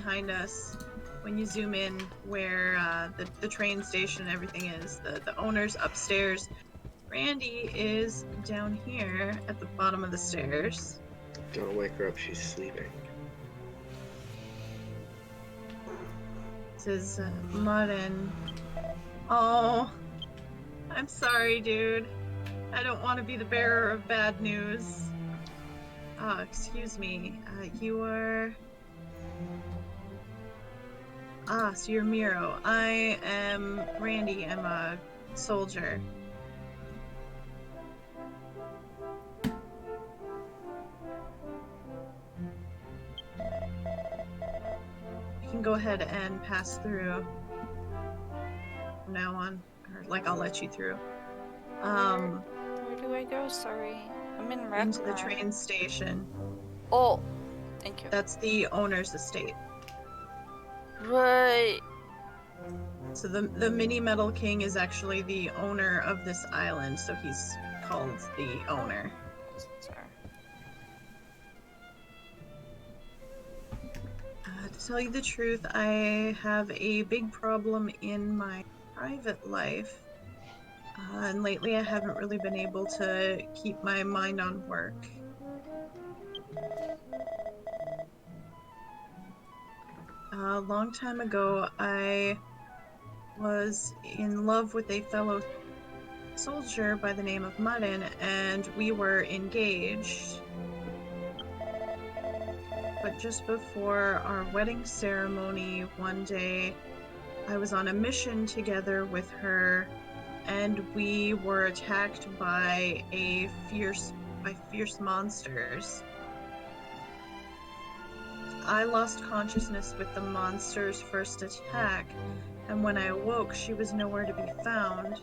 behind us, when you zoom in where the train station and everything is, the owner's upstairs. Randy is down here at the bottom of the stairs. Don't wake her up, she's sleeping. This is Mudden. Oh, I'm sorry, dude. I don't want to be the bearer of bad news. Excuse me. You are... so you're Miro. I am Randy. I'm a soldier. You can go ahead and pass through from now on. Or, like, I'll let you through. Where do I go? Sorry. I'm in Ragnarok. Into the train station. Oh, thank you. That's the owner's estate. Right. So the Mini Metal King is actually the owner of this island, so he's called the owner. Sorry. To tell you the truth, I have a big problem in my private life. And lately I haven't really been able to keep my mind on work. A long time ago, I was in love with a fellow soldier by the name of Mudden, and we were engaged. But just before our wedding ceremony one day, I was on a mission together with her, and we were attacked by fierce monsters. I lost consciousness with the monster's first attack, and when I awoke, she was nowhere to be found.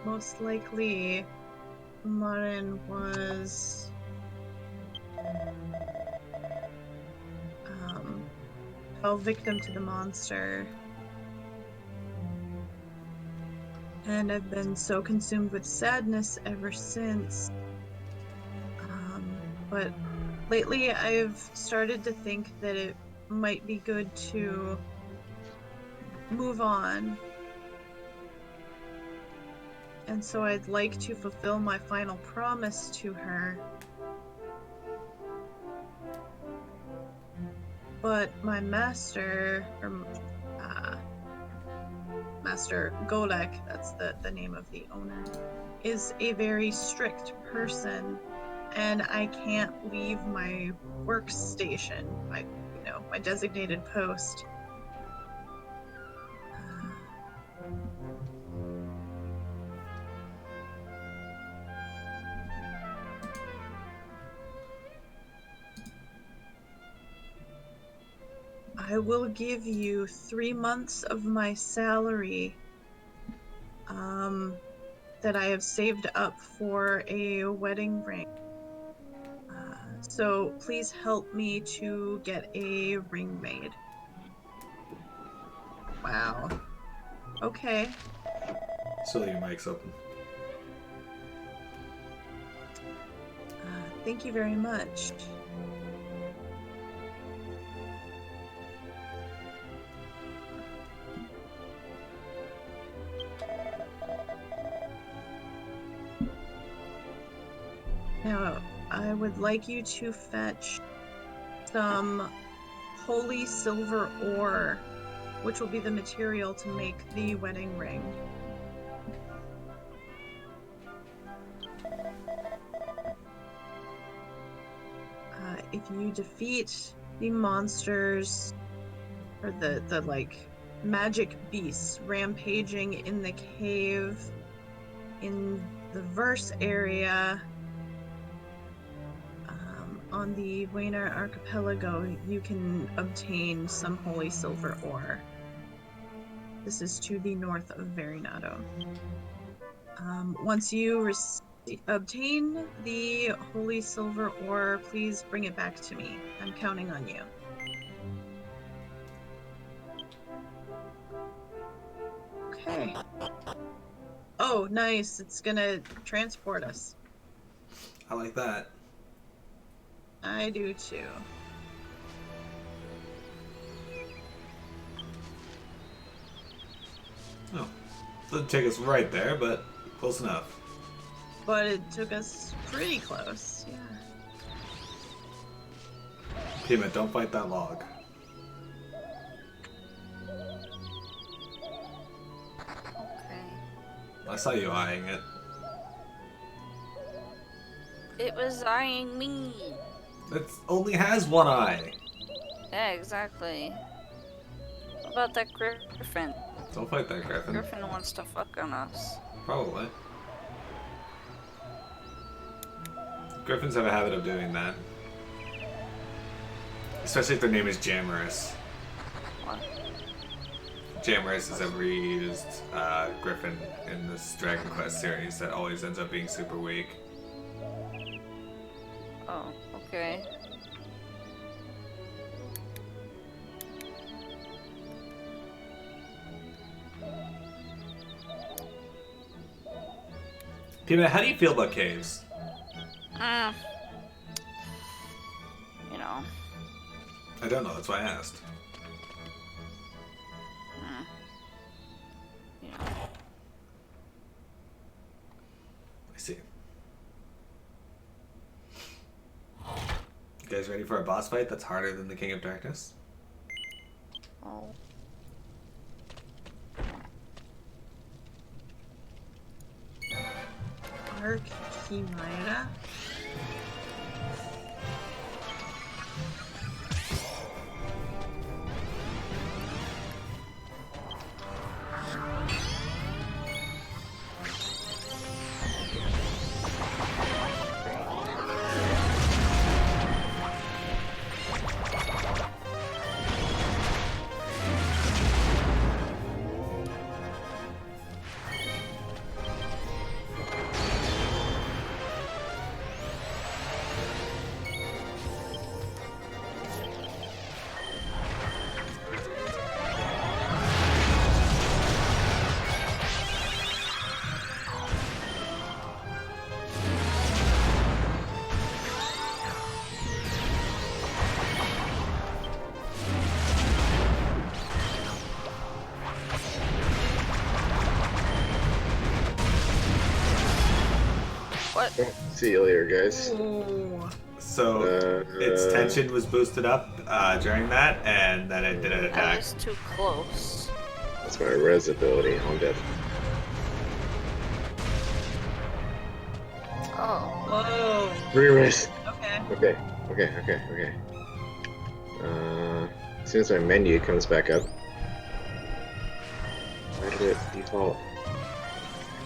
Most likely, Marin was fell victim to the monster. And I've been so consumed with sadness ever since. But lately I've started to think that it might be good to move on. And so I'd like to fulfill my final promise to her. But my master, Master Golek, that's the name of the owner, is a very strict person, and I can't leave my workstation, my designated post. I will give you 3 months of my salary that I have saved up for a wedding ring. So please help me to get a ring made. Wow. Okay. So your mic's open. Thank you very much. Now, I would like you to fetch some holy silver ore, which will be the material to make the wedding ring. If you defeat the monsters, or the like magic beasts rampaging in the cave in the verse area on the Waynar Archipelago, you can obtain some holy silver ore. This is to the north of Verinado. Once you obtain the holy silver ore, please bring it back to me. I'm counting on you. Okay. Oh, nice. It's gonna transport us. I like that. I do too. Oh. Doesn't take us right there, but close enough. But it took us pretty close, yeah. Pima, don't fight that log. Okay. I saw you eyeing it. It was eyeing me. It only has one eye. Yeah, exactly. What about that griffin? Don't fight that griffin. Griffin wants to fuck on us. Probably. Griffins have a habit of doing that. Especially if their name is Jammerous. What? Jammerous is a reused griffin in this Dragon Quest series that always ends up being super weak. Oh, okay. Pima, how do you feel about caves? You know. I don't know, that's why I asked. You know. I see. You guys ready for a boss fight that's harder than the King of Darkness? Oh. Archimera? What? See you later, guys. Ooh. So its tension was boosted up during that, and then it did an I attack. was too close. That's my res ability. I'm dead. Oh. Whoa. Re-res. Okay. Okay. As soon as my menu comes back up. Why did it default?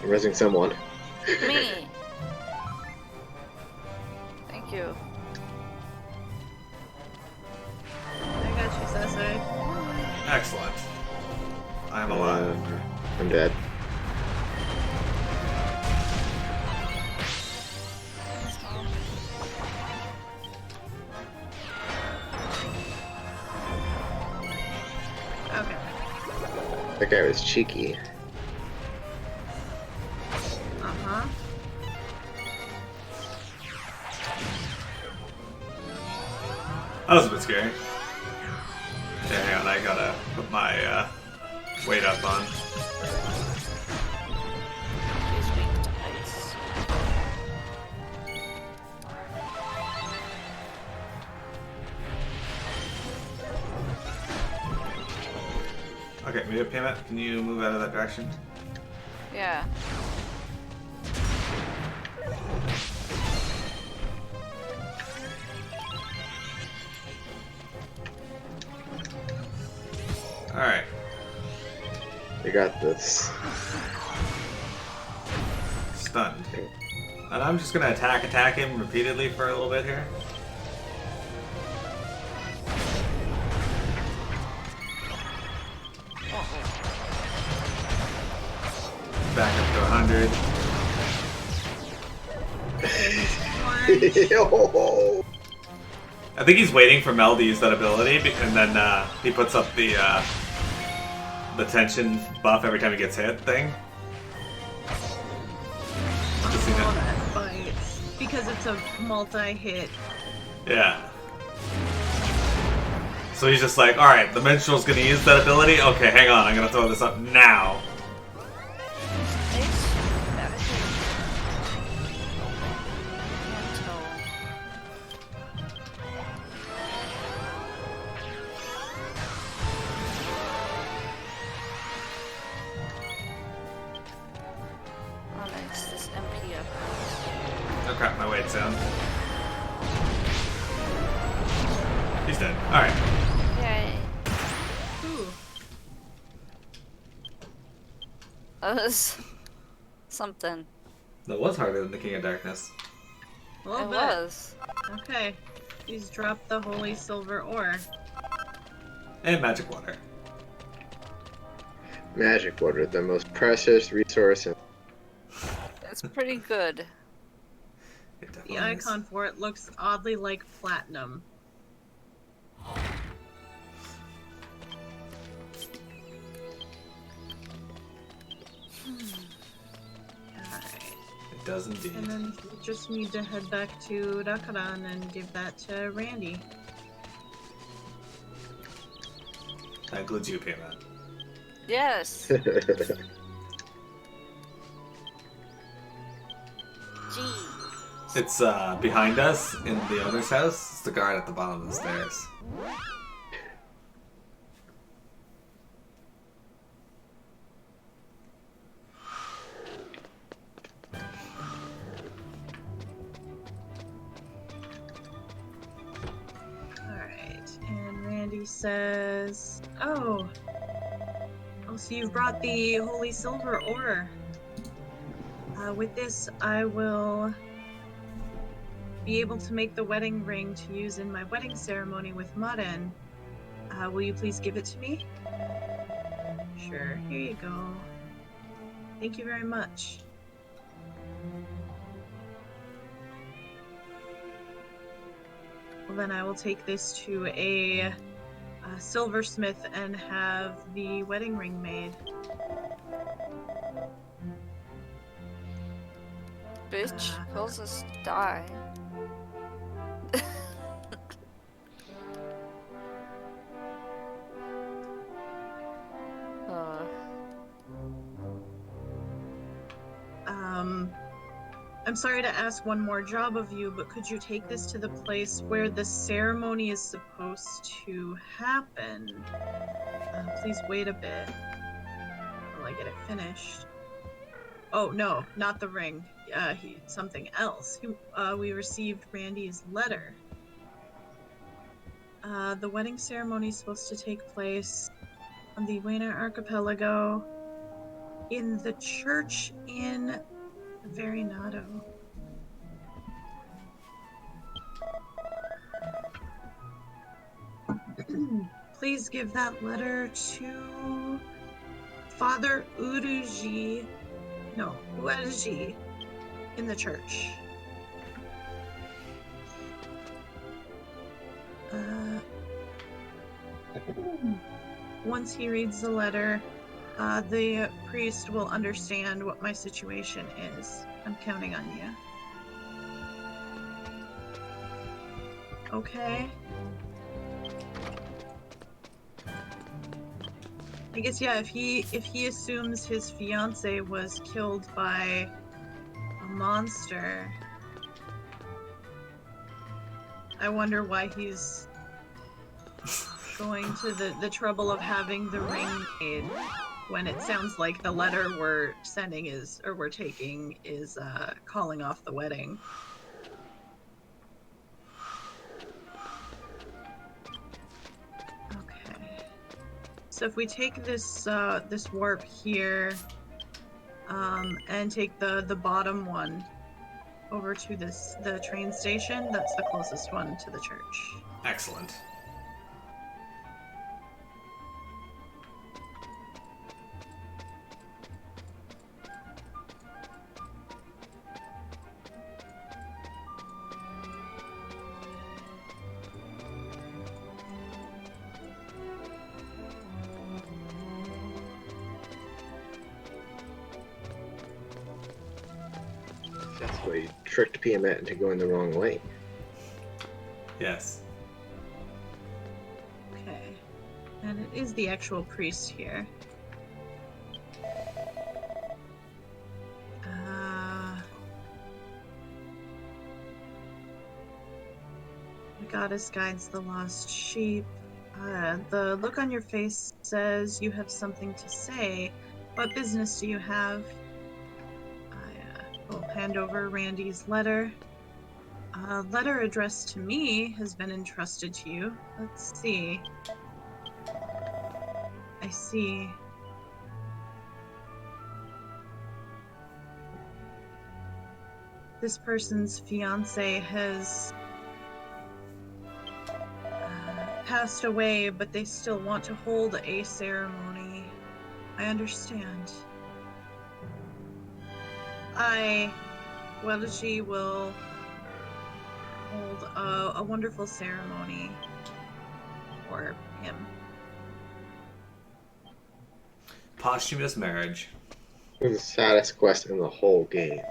I'm resing someone. Me. Thank you. I got you, Sensei. Excellent. I'm alive. I'm dead. Okay. That guy was cheeky. Uh-huh. That was a bit scary. Yeah, hang on, I gotta put my weight up on. He's weak to ice. Okay, Pima, can you move out of that direction? Yeah. Alright. You got this. Stunned. And I'm just gonna attack him repeatedly for a little bit here. Back up to 100. Yo! I think he's waiting for Mel to use that ability, and then he puts up the tension buff every time he gets hit thing. Oh, that fight. Because it's a multi-hit Yeah. So he's just like, alright, the minstrel's gonna use that ability? Okay, hang on, I'm gonna throw this up now. Oh crap, my weight's down. He's dead. Alright. Yay. Ooh. That was something. That was harder than the King of Darkness. Well, It was. Okay. He's dropped the holy silver ore. And magic water. Magic water, the most precious resource. It's pretty good. It The definitely is. icon for it looks oddly like platinum. Alright. It does indeed. And then we just need to head back to Rakaran and give that to Randy. That includes you, Payment. Yes. Gee. It's behind us in the owner's house. It's the guard at the bottom of the stairs. Alright, and Randy says, Oh, so you've brought the holy silver ore. With this, I will be able to make the wedding ring to use in my wedding ceremony with Maren. Will you please give it to me? Sure, here you go. Thank you very much. Well, then I will take this to a silversmith and have the wedding ring made. Bitch, pills us die. I'm sorry to ask one more job of you, but could you take this to the place where the ceremony is supposed to happen? Please wait a bit while I get it finished. Oh, no, not the ring. Something else. We received Randy's letter. The wedding ceremony is supposed to take place on the Wayna Archipelago in the church in Verinado. Please give that letter to Father Uruji in the church. Once he reads the letter, the priest will understand what my situation is. I'm counting on you. Okay. I guess, yeah, if he assumes his fiance was killed by a monster, I wonder why he's going to the trouble of having the ring made when it sounds like the letter we're taking is calling off the wedding. Okay. So if we take this this warp here, and take the bottom one over to the train station, that's the closest one to the church. Excellent. That's why you tricked Piamat into going the wrong way. Yes. Okay. And it is the actual priest here. The goddess guides the lost sheep. The look on your face says you have something to say. What business do you have? I will hand over Randy's letter. A letter addressed to me has been entrusted to you. Let's see. I see. This person's fiance has passed away, but they still want to hold a ceremony. I understand. She will hold a wonderful ceremony for him. Posthumous marriage. It's the saddest quest in the whole game.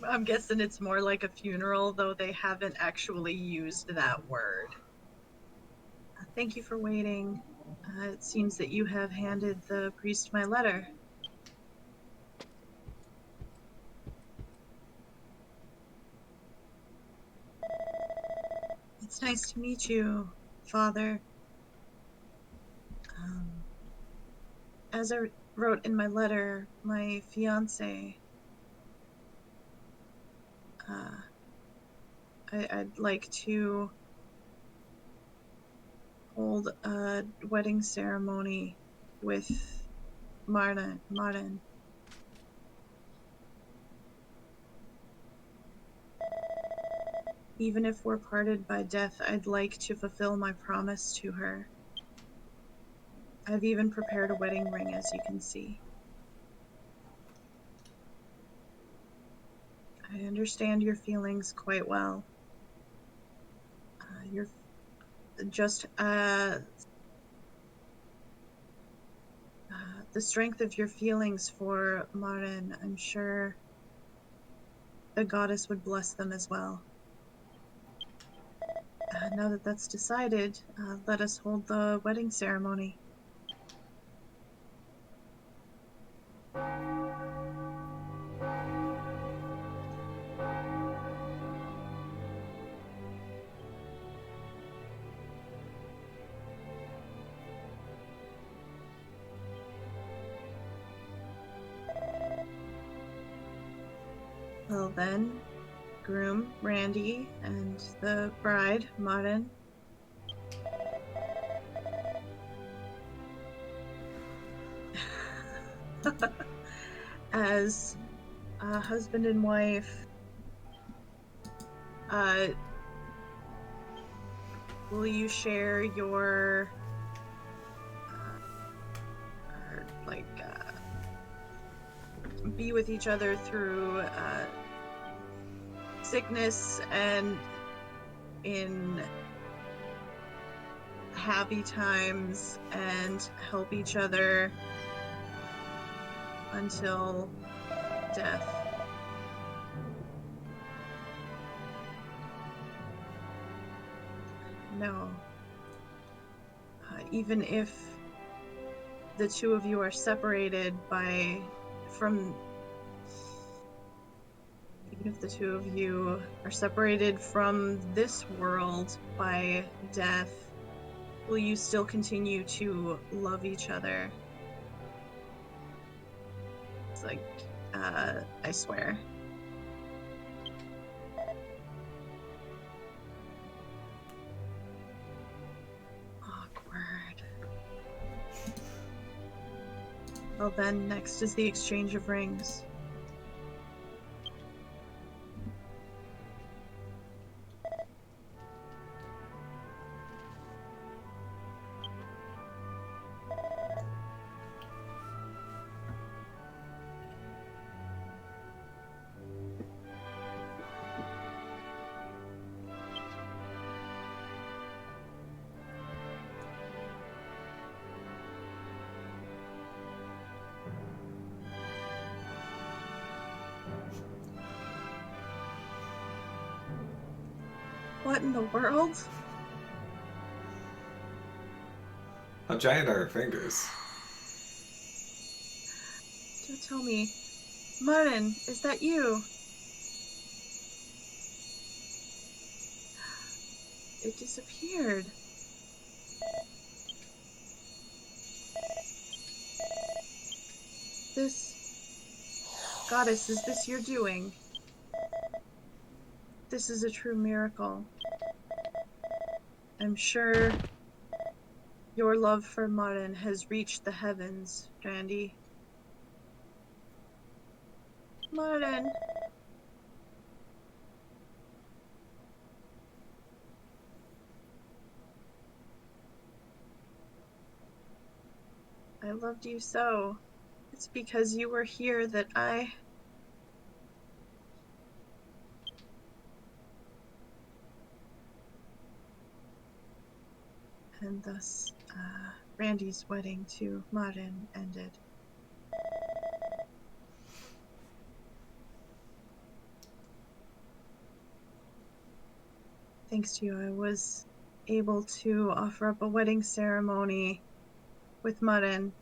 I'm guessing it's more like a funeral, though they haven't actually used that word. Thank you for waiting. It seems that you have handed the priest my letter. It's nice to meet you, Father. As I wrote in my letter, my fiance, I'd like to hold a wedding ceremony with Martin. Even if we're parted by death, I'd like to fulfill my promise to her. I've even prepared a wedding ring, as you can see. I understand your feelings quite well. You're just the strength of your feelings for Maren, I'm sure the goddess would bless them as well. Now that that's decided, let us hold the wedding ceremony. Well then, groom Randy and the bride Maren. As a husband and wife, will you share your be with each other through sickness and in happy times, and help each other until death? No. Even if the two of you are separated from this world by death, will you still continue to love each other? It's like, I swear. Awkward. Well then, next is the exchange of rings. What in the world? How giant are her fingers? Don't tell me. Martin, is that you? It disappeared. This... Goddess, is this your doing? This is a true miracle. I'm sure your love for Martin has reached the heavens, Randy. Martin. I loved you so. It's because you were here that I... And thus, Randy's wedding to Martin ended. Thanks to you, I was able to offer up a wedding ceremony with Martin.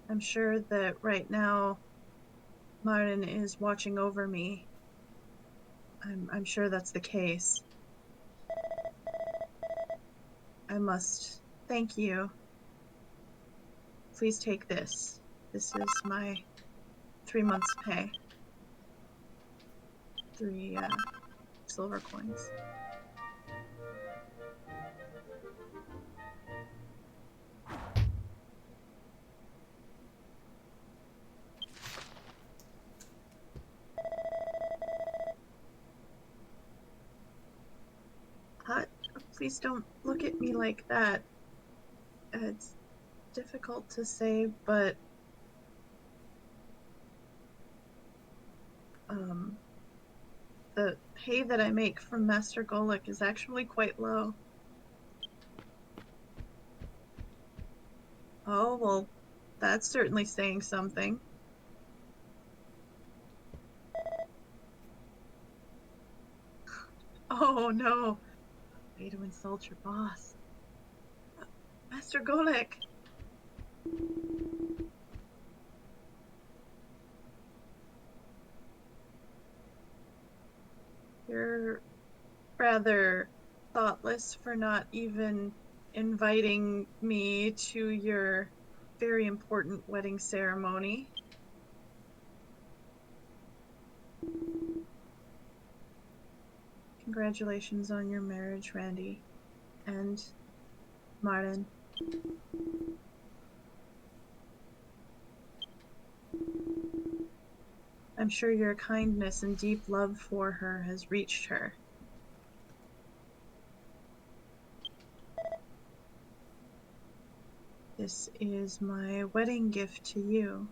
I'm sure that right now, Martin is watching over me. I'm sure that's the case. I must thank you. Please take this. This is my 3 months' pay. 3 silver coins. Please don't look at me like that. It's difficult to say, but the pay that I make from Master Golek is actually quite low. Oh, well, that's certainly saying something. Oh, no. Way to insult your boss. Master Golek! You're rather thoughtless for not even inviting me to your very important wedding ceremony. Congratulations on your marriage, Randy. And Martin. I'm sure your kindness and deep love for her has reached her. This is my wedding gift to you.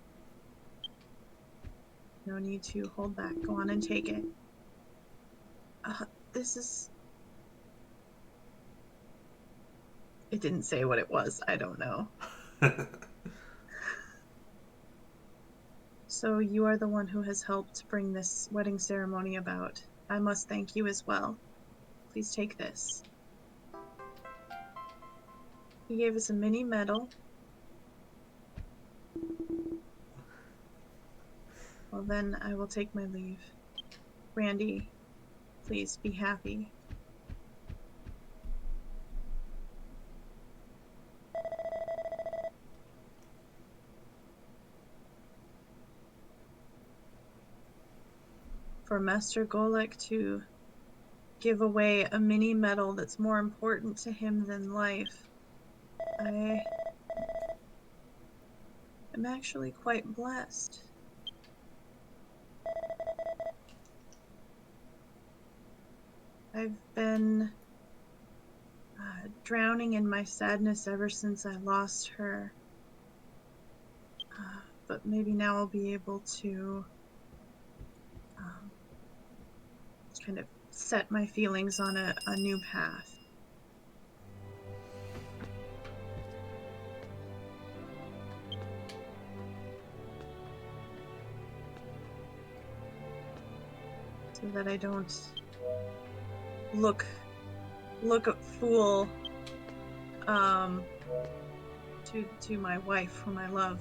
No need to hold back. Go on and take it. This is... It didn't say what it was. I don't know. So you are the one who has helped bring this wedding ceremony about. I must thank you as well. Please take this. He gave us a mini medal. Well, then I will take my leave. Randy, please be happy. For Master Golek to give away a mini medal that's more important to him than life, I am actually quite blessed. I've been drowning in my sadness ever since I lost her. But maybe now I'll be able to kind of set my feelings on a new path. so that I don't look a fool to my wife, whom I love.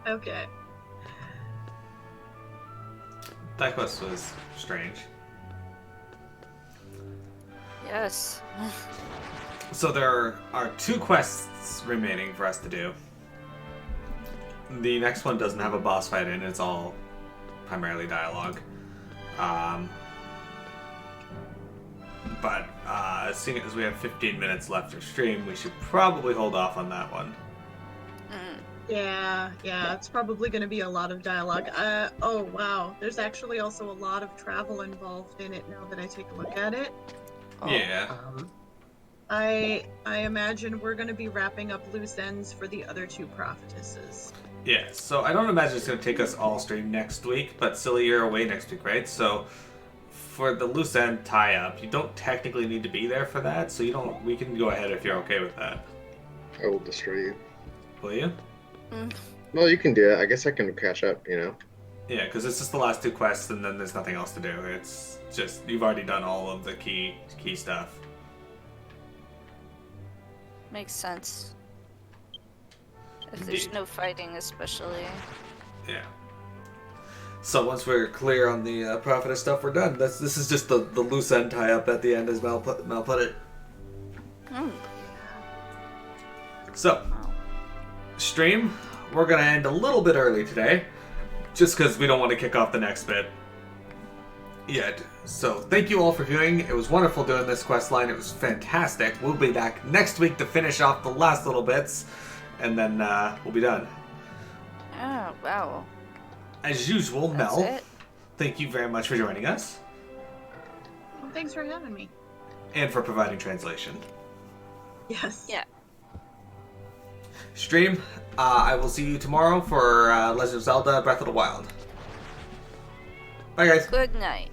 Okay. That quest was strange. Yes. So there are 2 quests remaining for us to do. The next one doesn't have a boss fight in, it's all primarily dialogue. But seeing as we have 15 minutes left of stream, we should probably hold off on that one. Yeah, it's probably going to be a lot of dialogue. Oh wow, there's actually also a lot of travel involved in it now that I take a look at it. Oh. Yeah. I imagine we're going to be wrapping up loose ends for the other 2 prophetesses. Yeah, so I don't imagine it's going to take us all stream next week, but Silly, you're away next week, right? So for the loose end tie-up, you don't technically need to be there for that, so we can go ahead if you're okay with that. I will destroy you. Will you? Well, you can do it. I guess I can catch up, you know? Yeah, because it's just the last 2 quests, and then there's nothing else to do. It's just, you've already done all of the key stuff. Makes sense. If there's no fighting, especially. Yeah. So once we're clear on the prophetess stuff, we're done. This is just the loose end tie-up at the end, as Mel put it. So, stream, we're going to end a little bit early today, just because we don't want to kick off the next bit yet. So thank you all for viewing. It was wonderful doing this quest line. It was fantastic. We'll be back next week to finish off the last little bits, and then we'll be done. Oh, wow. As usual, That's Mel, it? thank you very much for joining us. Well, thanks for having me. And for providing translation. Yes. Yeah. Stream, I will see you tomorrow for Legend of Zelda Breath of the Wild. Bye, guys. Good night.